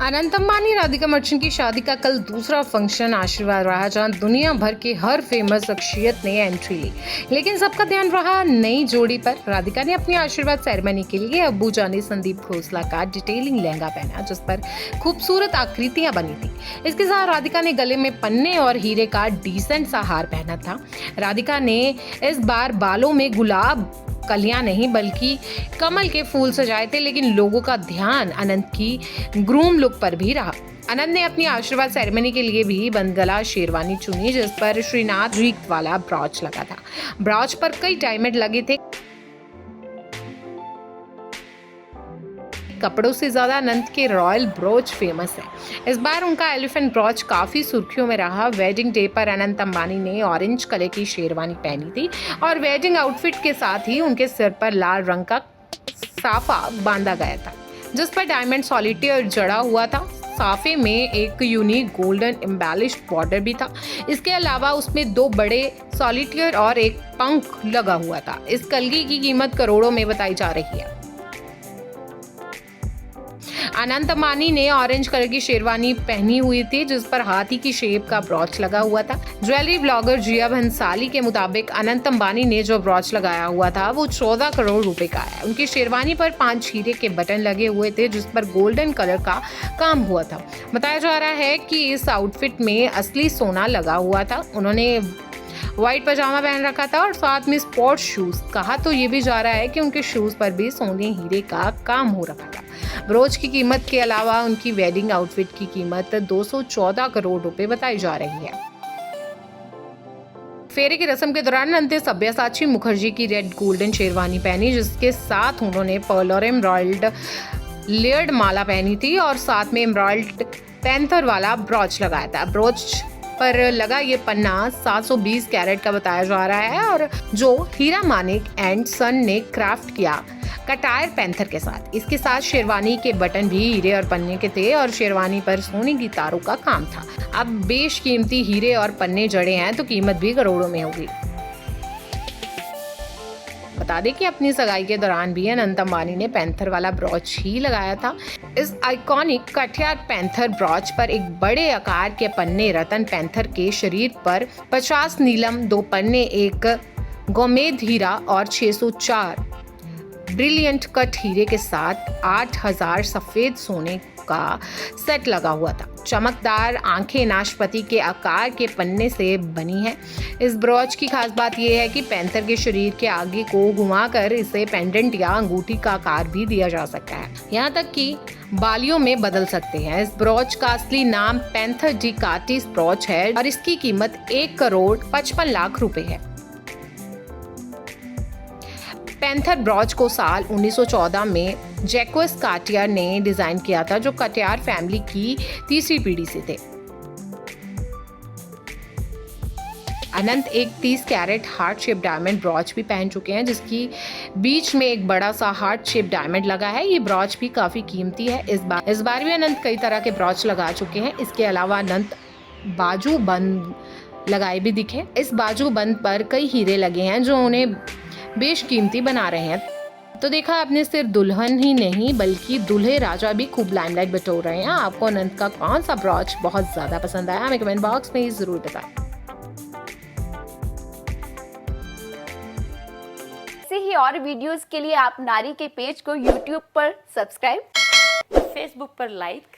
अनंत अंबानी राधिका मर्चेंट की शादी का कल दूसरा फंक्शन आशीर्वाद रहा, जहां दुनिया भर के हर फेमस शख्सियत ने एंट्री ली। लेकिन सबका ध्यान रहा नई जोड़ी पर। राधिका ने अपनी आशीर्वाद सेरेमनी के लिए अब्बू जानी संदीप खोसला का डिटेलिंग लहंगा पहना, जिस पर खूबसूरत आकृतियां बनी थी। इसके साथ राधिका ने गले में पन्ने और हीरे का डिसेंट सा हार पहना था। राधिका ने इस बार बालों में गुलाब कलियां नहीं बल्कि कमल के फूल सजाए थे, लेकिन लोगों का ध्यान अनंत की ग्रूम लुक पर भी रहा। अनंत ने अपनी आशीर्वाद सेरेमनी के लिए भी बंद गला शेरवानी चुनी, जिस पर श्रीनाथ रीक वाला ब्रॉच लगा था। ब्रॉच पर कई डायमंड लगे थे। कपड़ों से ज्यादा अनंत के रॉयल ब्रोच फेमस है। इस बार उनका एलिफेंट ब्रोच काफी सुर्खियों में रहा। वेडिंग डे पर अनंत अंबानी ने ऑरेंज कलर की शेरवानी पहनी थी और वेडिंग आउटफिट के साथ ही उनके सिर पर लाल रंग का साफा बांधा गया था, जिस पर डायमंड सॉलिटेयर जड़ा हुआ था। साफे में एक यूनिक गोल्डन एम्बेलिश्ड बॉर्डर भी था। इसके अलावा उसमें 2 बड़े सॉलिटेयर और एक पंख लगा हुआ था। इस कलगी की कीमत करोड़ों में बताई जा रही है। अनंत अंबानी ने ऑरेंज कलर की शेरवानी पहनी हुई थी, जिस पर हाथी की शेप का ब्रॉच लगा हुआ था। ज्वेलरी ब्लॉगर जिया भंसाली के मुताबिक अनंत अंबानी ने जो ब्रॉच लगाया हुआ था वो 14 करोड़ रुपए का है। उनकी शेरवानी पर 5 हीरे के बटन लगे हुए थे, जिस पर गोल्डन कलर का काम हुआ था। बताया जा रहा है कि इस आउटफिट में असली सोना लगा हुआ था। उन्होंने व्हाइट पजामा पहन रखा था और साथ में स्पोर्ट्स शूज। कहा तो ये भी जा रहा है कि उनके शूज पर भी सोने हीरे का काम हो रखा था। ब्रोच की कीमत के अलावा उनकी वेडिंग आउटफिट की कीमत 214 करोड़ रुपए बताई जा रही है। फेरे की रस्म के दौरान अनंत ने सब्यसाची मुखर्जी की रेड गोल्डन शेरवानी पहनी, जिसके साथ उन्होंने पर्ल और एम्ब्रॉयड लेयर्ड माला पहनी थी और साथ में एम्ब्रॉयड पैंथर वाला ब्रॉच लगाया था। ब्रॉच पर लगा ये पन्ना 720 कैरेट का बताया जा रहा है और जो हीरा मानिक एंड सन ने क्राफ्ट किया कटायर पैंथर के साथ। इसके साथ शेरवानी के बटन भी हीरे और पन्ने के थे और शेरवानी पर सोने की तारों का काम था। अब बेशकीमती हीरे और पन्ने जड़े हैं तो कीमत भी करोड़ों में होगी। बता दें कि अपनी सगाई के दौरान भी अनंत अंबानी ने पैंथर वाला ब्रॉच ही लगाया था। इस आइकॉनिक कटियार पैंथर ब्रॉच पर एक बड़े आकार के पन्ने रतन पैंथर के शरीर पर 50 नीलम, 2 पन्ने, एक गोमेद हीरा और 604 ब्रिलियंट कट हीरे के साथ 8000 सफेद सोने का सेट लगा हुआ था। चमकदार आंखें नाशपाती के आकार के पन्ने से बनी है। इस ब्रॉच की खास बात यह है कि पैंथर के शरीर के आगे को घुमाकर इसे पेंडेंट या अंगूठी का आकार भी दिया जा सकता है, यहाँ तक कि बालियों में बदल सकते हैं। इस ब्रॉच का असली नाम पैंथर डी कार्टिस ब्रॉच है और इसकी कीमत 1 करोड़ 55 लाख रुपए है। पैंथर ब्रॉच को साल 1914 में जैक्वेस कार्टियर ने डिजाइन किया था, जो कार्टियर फैमिली की तीसरी पीढ़ी से थे। अनंत एक 30 carat heart shape diamond brooch भी पहन चुके हैं, जिसकी बीच में एक बड़ा सा हार्ट शेप डायमंड लगा है। ये ब्रॉच भी काफी कीमती है। इस बार भी अनंत कई तरह के ब्रॉच लगा चुके हैं। इसके अलावा अनंत बाजू बंद लगाए भी दिखे। इस बाजू बंद पर कई हीरे लगे हैं, जो उन्हें बेशकीमती बना रहे हैं। तो देखा आपने, सिर्फ दुल्हन ही नहीं बल्कि दूल्हे राजा भी खूब लाइमलाइट बटोर रहे हैं। आपको अनंत का कौन सा ब्रॉच बहुत ज्यादा पसंद आया, हमें कमेंट बॉक्स में जरूर बताएं। ऐसे ही और वीडियोस के लिए आप नारी के पेज को YouTube पर सब्सक्राइब, Facebook पर लाइक